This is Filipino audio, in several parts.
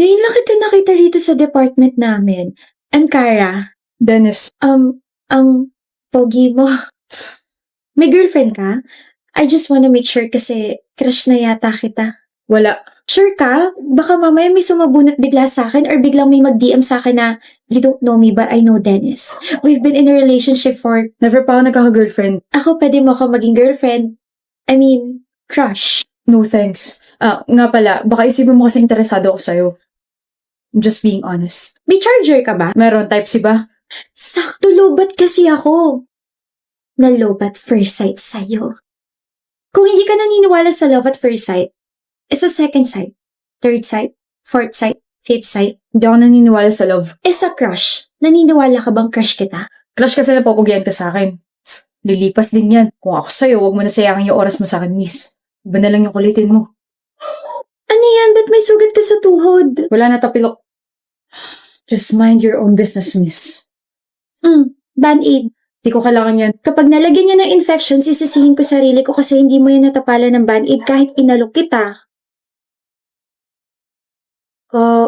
Ngayon lang kita nakita rito sa department namin. I'm Kara. Dennis. Ang pogi mo. May girlfriend ka? I just wanna make sure kasi crush na yata kita. Wala. Sure ka? Baka mamaya may sumabunot bigla sa akin or biglang may mag-DM sa akin na you don't know me but I know Dennis. We've been in a relationship for... Never pa ako nagkaka-girlfriend. Ako pwede mo ako maging girlfriend. I mean, crush. No thanks. Nga pala, baka isipin mo kasi interesado ako sa'yo. I'm just being honest. May charger ka ba? Meron, Type-C ba? Sakto lobat kasi ako. Nalobat first sight sa'yo. Kung hindi ka naniniwala sa love at first sight, sa second sight, third sight, fourth sight, fifth sight, Hindi ako naniniwala sa love. sa crush, naniniwala ka bang crush kita? Crush kasi napapugian ka sa akin. Lilipas din yan. Kung ako sa'yo, huwag mo na sayangin yung oras mo sa akin, miss. Iba na lang yung kulitin mo. Ano yan? Ba't may sugat ka sa tuhod? Wala na tapilok. Just mind your own business, miss. Band-aid. Di ko kailangan yan. Kapag nalagyan niya ng infection, sisisihin ko sarili ko kasi hindi mo yan natapalan ng band-aid kahit inalok kita.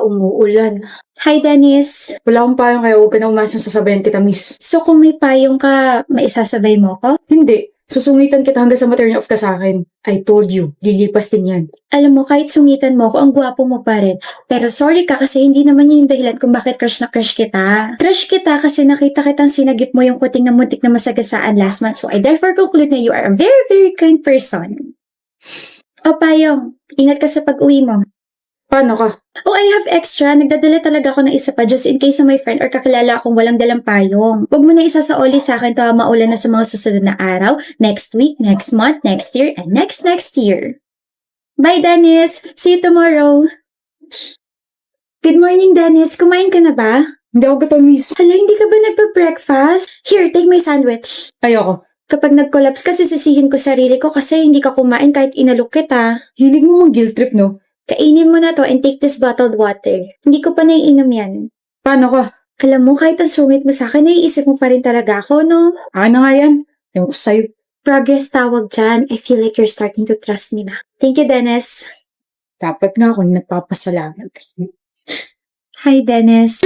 Umuulan. Hi, Dennis. Wala akong payong kaya huwag ka na umasang sasabayan kita, miss. So kung may payong ka, maisasabay mo ko? Hindi. Susungitan kita hanggang sa ma-turn off ka sa akin. I told you, lilipas din yan. Alam mo, kahit sungitan mo ako, ang gwapo mo pa rin. Pero sorry ka kasi hindi naman yun yung dahilan kung bakit crush na crush kita. Crush kita kasi nakita kitang sinagip mo yung kuting na muntik na masagasaan last month. So I therefore conclude na you are a very, very kind person. O payong, ingat ka sa pag-uwi mo. Paano ka? Oh, I have extra. Nagdadala talaga ako ng isa pa just in case na may friend or kakilala akong walang dalang payong. Huwag mo na isa sa oli sa akin to maulan na sa mga susunod na araw, next week, next month, next year, and next year. Bye, Dennis! See you tomorrow! Good morning, Dennis. Kumain ka na ba? Hindi ako gutom, miss. Hala, hindi ka ba nagpa-breakfast? Here, take my sandwich. Ayoko. Kapag nag-collapse ka, sisisihin ko sarili ko kasi hindi ka kumain kahit inalok kita. Hilig mo mang guilt trip, no? Kainin mo na to and take this bottled water. Hindi ko pa naiinom yan. Paano ka? Alam mo, kahit ang sungit mo sa akin, naiisip mo pa rin talaga ako, no? Ano nga yan? Ewan ko sa'yo. Progress tawag dyan. I feel like you're starting to trust me na. Thank you, Dennis. Dapat nga akong nagpapasalamat. Hi, Dennis.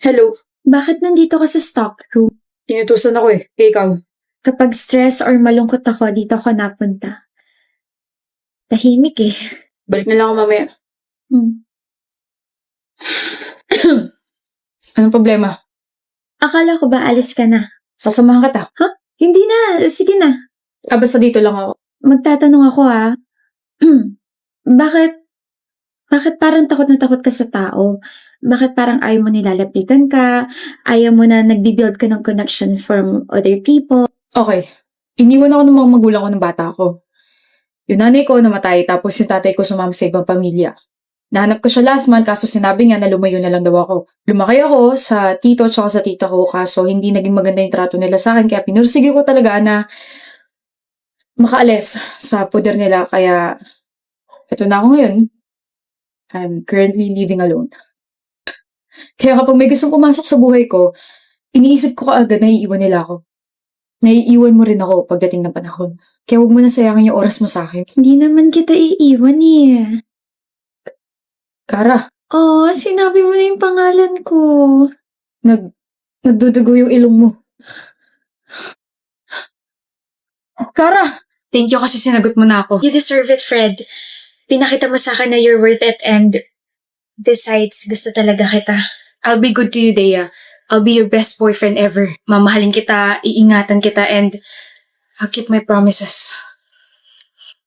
Hello. Bakit nandito ka sa stock room? Inutusan ako eh. Ikaw. Kapag stress or malungkot ako, dito ako napunta. Tahimik eh. Balik na lang ako mamaya. Anong problema? Akala ko ba alis ka na? Sasamahan kita. Hindi na. Sige na. Basta dito lang ako. Magtatanong ako Bakit parang takot na takot ka sa tao? Bakit parang ayaw mo nilalapitan ka? Ayaw mo na nagbibuild ka ng connection from other people? Okay. Iniwan ako ng mga magulang ko ng bata ko. Yung nanay ko namatay tapos yung tatay ko sumama sa ibang pamilya. Nahanap ko siya last month kaso sinabi niya na lumayo na lang daw ako. Lumaki ako sa tito at sa tita ko kaso hindi naging maganda yung trato nila sa akin kaya pinursige ko talaga na makaalis sa poder nila kaya eto na ako ngayon. I'm currently living alone. Kaya kapag may gustong pumasok sa buhay ko, iniisip ko kaagad na iiwan nila ako. Naiiwan mo rin ako pagdating ng panahon. Kaya huwag mo na sayangin yung oras mo sa akin. Hindi naman kita iiwan eh. Kara, Oh, sinabi mo na yung pangalan ko. nagdudugo yung ilong mo. Kara! Thank you kasi sinagot mo na ako. You deserve it, Fred. Pinakita mo sa akin na you're worth it and besides, gusto talaga kita. I'll be good to you, Dea. I'll be your best boyfriend ever. Mamahalin kita, iingatan kita, and I'll keep my promises.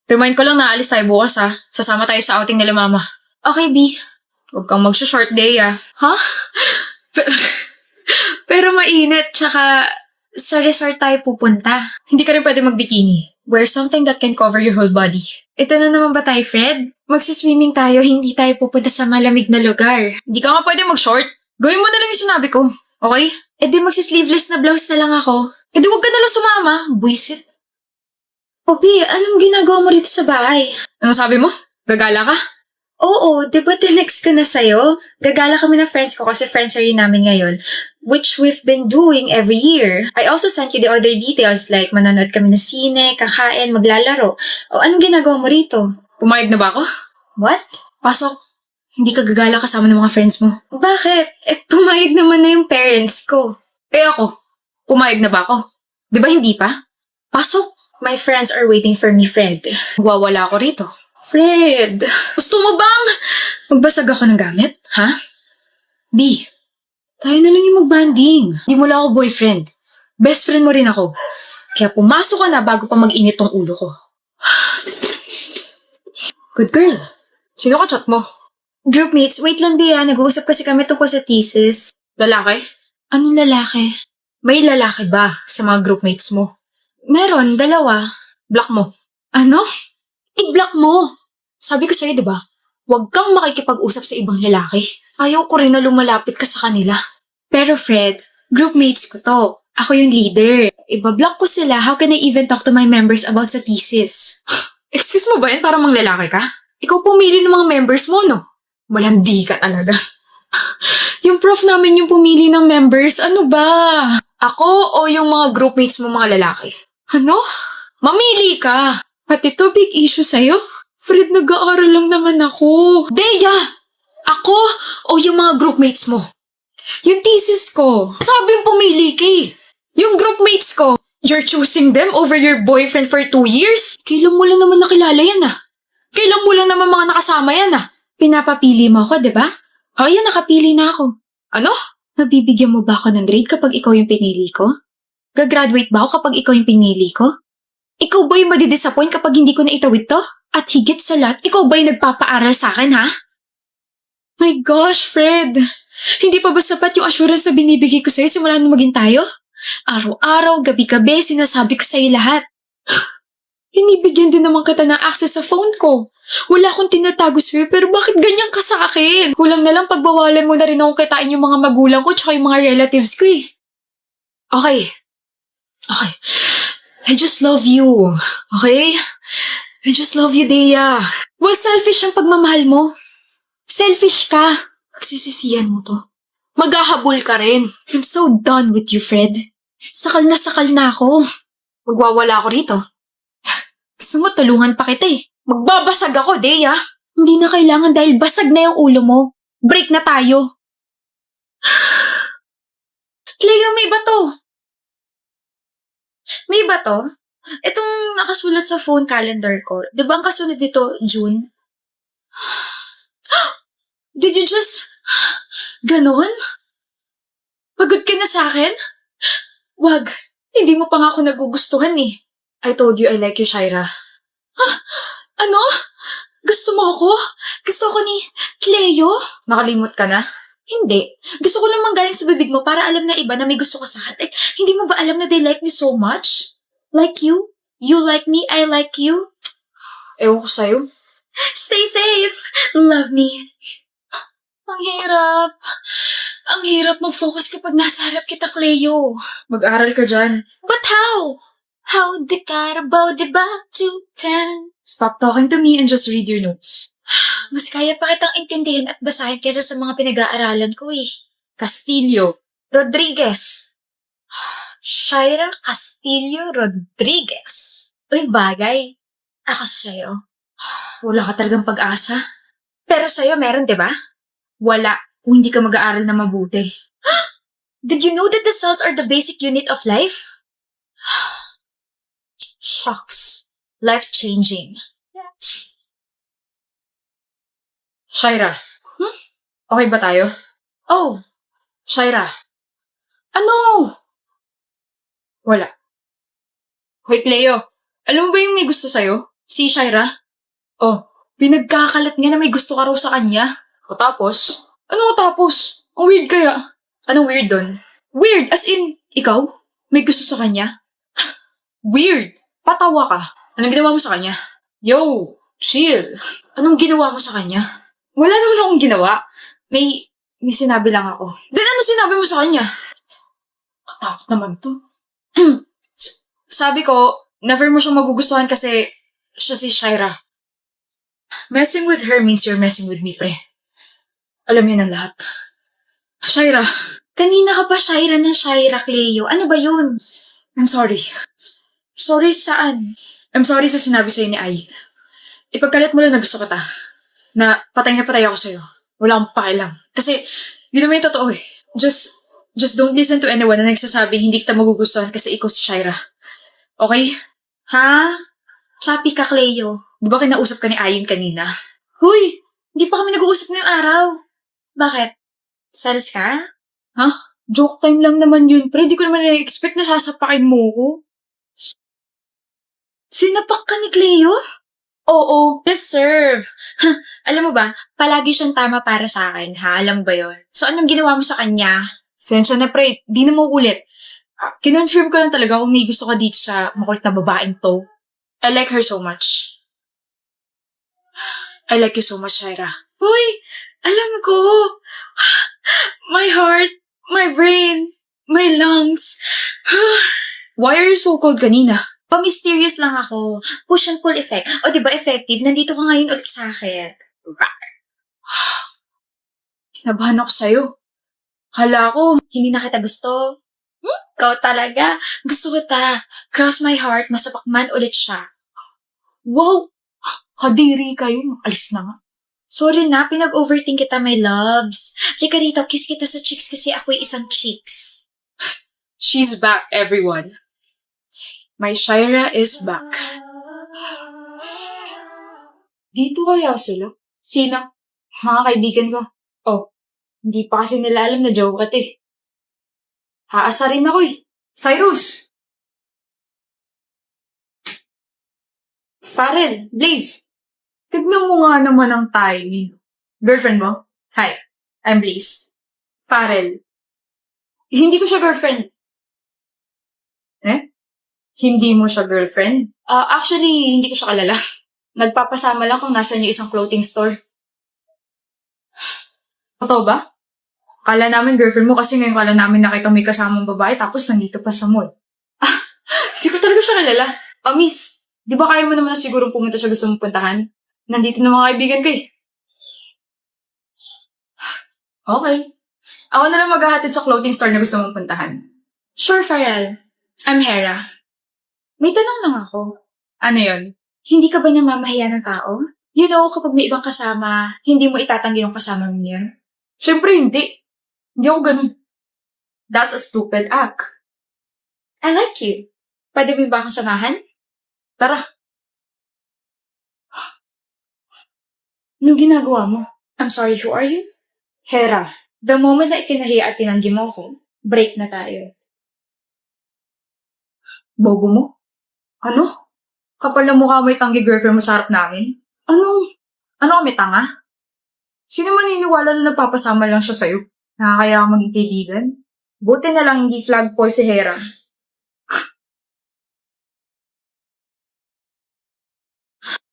Remind ko lang na alis tayo bukas ha. Sasama tayo sa outing nila mama. Okay, B. Huwag kang mag-short day ah. Ha? Pero mainit, tsaka sa resort tayo pupunta. Hindi ka rin pwede mag-bikini. Wear something that can cover your whole body. Ito na naman ba tayo, Fred? Magsiswimming tayo, hindi tayo pupunta sa malamig na lugar. Hindi ka nga pwede mag-short. Gawin mo na lang yung sinabi ko. Okay? E di magsisleeveless na blouse na lang ako. Eh di huwag ka na lang sumama. Buisit. Obi, anong ginagawa mo rito sa bahay? Ano sabi mo? Gagala ka? Oo, di ba tinext ko na sa'yo? Gagala kami ng friends ko kasi friendshare namin ngayon, which we've been doing every year. I also sent you the other details like manonood kami ng sine, kakain, maglalaro. O anong ginagawa mo rito? Pumayag na ba ako? What? Pasok. hindi ka gagala kasama ng mga friends mo. Bakit? Pumayag naman na yung parents ko. Ako, pumayag na ba ako? Di ba hindi pa? Pasok! My friends are waiting for me, Fred. Wawala ako rito. Fred! Gusto mo bang magbasag ako ng gamit? Ha? B, tayo na lang yung magbanding. Di mo lang ako boyfriend. Best friend mo rin ako. Kaya pumasok ka na bago pa mag-init tong ulo ko. Good girl. Sino ka chat mo? Groupmates, wait lang, Bea. Nag-uusap kasi kami tungkol sa thesis. Lalaki? Anong lalaki? May lalaki ba sa mga groupmates mo? Meron, 2. Block mo. Ano? I-block mo! Sabi ko sa'yo, di ba? Huwag kang makikipag-usap sa ibang lalaki. Ayaw ko rin na lumalapit ka sa kanila. Pero Fred, groupmates ko to. Ako yung leader. Iba-block ko sila. How can I even talk to my members about sa thesis? Excuse mo ba yan para mang lalaki ka? Ikaw pumili ng mga members mo, no? Malandi ka talaga. Yung prof namin yung pumili ng members, ano ba? Ako o yung mga groupmates mo mga lalaki? Ano? Mamili ka! At ito, big issue sa'yo? Fred, nag-aaral lang naman ako. Deya! Ako o yung mga groupmates mo? Yung thesis ko. Sabing pumili ka eh. Yung groupmates ko. You're choosing them over your boyfriend for 2 years? Kailan mo lang naman nakilala yan ah? Kailan mo lang naman mga nakasama yan ah? Pinapapili mo ako, di ba? Oh, yan, nakapili na ako. Ano? Mabibigyan mo ba ako ng grade kapag ikaw yung pinili ko? Gagraduate ba ako kapag ikaw yung pinili ko? Ikaw ba yung madidisappoint kapag hindi ko na itawid to? At higit sa lahat, ikaw ba yung nagpapaaral sa akin, ha? My gosh, Fred. Hindi pa ba sapat yung assurance na binibigay ko sa'yo simula nung maging tayo? Araw-araw, gabi-gabi, sinasabi ko sa'yo lahat. Hinibigyan din naman kita ng access sa phone ko. Wala akong tinatago sa'yo, pero bakit ganyan ka sa akin? Kulang na lang pagbawalan mo na rin akong kitain yung mga magulang ko tsaka yung mga relatives ko eh. Okay. I just love you. Okay? I just love you, Dea. Well, selfish ang pagmamahal mo. Selfish ka. Pagsisisihan mo to. Maghahabol ka rin. I'm so done with you, Fred. Sakal na ako. Magwawala ako rito. Gusto mo tulungan pa kita eh. Magbabasag ako, Dea. Hindi na kailangan dahil basag na yung ulo mo. Break na tayo. Cleo, may bato. May bato? Itong nakasulat sa phone calendar ko. Di ba ang kasunod dito, June? Did you just... Ganon? Pagod ka na sa akin? Wag. Hindi mo pa nga ako nagugustuhan eh. I told you I like you, Shaira. Ano? Gusto mo ako? Gusto ko ni Cleo? Nakalimot ka na? Hindi. Gusto ko lang manggaling sa bibig mo para alam na iba na may gusto ka sa akin. Hindi mo ba alam na they like me so much? Like you? You like me, I like you? Ewan ko sa'yo. Stay safe! Love me. Ang hirap. Ang hirap mag-focus kapag nasa harap kita, Cleo. Mag-aral ka dyan. But how? How the Carabao, diba? 210. Stop talking to me and just read your notes. Mas kaya pa kitang intindihin at basahin kaysa sa mga pinag-aaralan ko eh. Castillo Rodriguez. Shaira Castillo Rodriguez. Uy, bagay. Ako sa'yo. Wala ka talagang pag-asa. Pero sa'yo meron, diba? Wala kung hindi ka mag-aaral na mabuti. Did you know that the cells are the basic unit of life? Shocks. Life-changing. Shaira. Okay ba tayo? Oh. Shaira. Ano? Wala. Hoy, Cleo. Alam mo ba yung may gusto sa'yo? Si Shaira? Oh, pinagkakalat niya na may gusto ka raw sa kanya. O tapos? Ano tapos? Ang weird kaya. Anong weird dun? Weird as in, ikaw? May gusto sa kanya? Weird. Patawa ka. Anong ginawa mo sa kanya? Yo, chill. Anong ginawa mo sa kanya? Wala naman akong ginawa. May sinabi lang ako. Then ano sinabi mo sa kanya? Katakot naman to. Sabi ko, never mo siyang magugustuhan kasi siya si Shaira. Messing with her means you're messing with me, pre. Alam yun ang lahat. Shaira. Kanina ka pa Shaira ng Shaira, Cleo. Ano ba yun? I'm sorry. Sorry saan? I'm sorry sa sinabi sa'yo ni Ai. Ipagkalit mo lang na gusto kita. Na patay ako sa'yo. Wala akong pakialam. Kasi, yun naman yung totoo eh. Just don't listen to anyone na nagsasabing hindi kita magugustuhan kasi ikaw si Shaira. Okay? Ha? Chappy ka, Cleo. Di ba kinausap ka ni Ayin kanina? Huy! Hindi pa kami nag-uusap ngayong araw. Bakit? Salas ka? Joke time lang naman yun, pre. Di ko naman na-expect na sasapakin mo ko. Sinapak ka ni Cleo? Oo. Deserve. Alam mo ba, palagi siyang tama para sa akin, ha? Alam mo ba yun? So, anong ginawa mo sa kanya? Sensya na, pre. Di na mo ulit. Kinonfirm ko lang talaga kung may gusto ka dito sa makulit na babaeng to. I like her so much. I like you so much, Shaira. Huy! Alam ko! My heart, my brain, my lungs. Why are you so cold kanina? Pa-mysterious lang ako. Push and pull effect. O, di ba effective? Nandito ka ngayon ulit sa akin. Kinabahan ako sa'yo. Hala ko, Hindi na kita gusto. Ikaw talaga. Gusto kita. Cross my heart, masapak man ulit siya. wow! Kadiri kayo. Alis na nga. Sorry na, pinag-overthink kita, my loves. Lika rito, kiss kita sa cheeks kasi ako'y isang cheeks. She's back, everyone. My Shaira is back. Dito kaya sila? Sino? Mga kaibigan ko. Oh, hindi pa kasi nila alam na joke ka eh. Haasarin ako eh. Cyrus! Farrell, Blaze. Tignan mo nga naman ang timing. Girlfriend mo? Hi, I'm Blaze. Farrell. Hindi ko siya girlfriend. Hindi mo siya girlfriend? Actually, hindi ko siya kalala. Nagpapasama lang kung nasa niyo isang clothing store. Totoo ba? Kala namin girlfriend mo kasi ngayon kala namin nakita may kasamang babae tapos nandito pa sa mall. Hindi ko talaga siya kalala. Miss, di ba kaya mo naman na sigurong pumunta sa gusto mong puntahan? Nandito na mga kaibigan ko eh. Okay. Ako na lang maghahatid sa clothing store na gusto mong puntahan. Sure, Farrell. I'm Hera. May tanong lang ako. Ano yon? Hindi ka ba namamahiya ng tao? You know, kapag may ibang kasama, hindi mo itatanggi yung kasama mo niya. Siyempre hindi. Hindi ako ganun. That's a stupid act. I like you. Pwede mo ba akong samahan? Tara. Anong ginagawa mo? I'm sorry, who are you? Hera. The moment na ikinahiya at tinanggi mo ko, break na tayo. Bobo mo? Ano? Kapal na mukha mo itanggi girlfriend mo sa harap namin? Ano kami tanga? Sino maniniwala na nagpapasama lang siya sa'yo? Nakakaya ka maging kaibigan? Buti na lang hindi flagpole si Hera.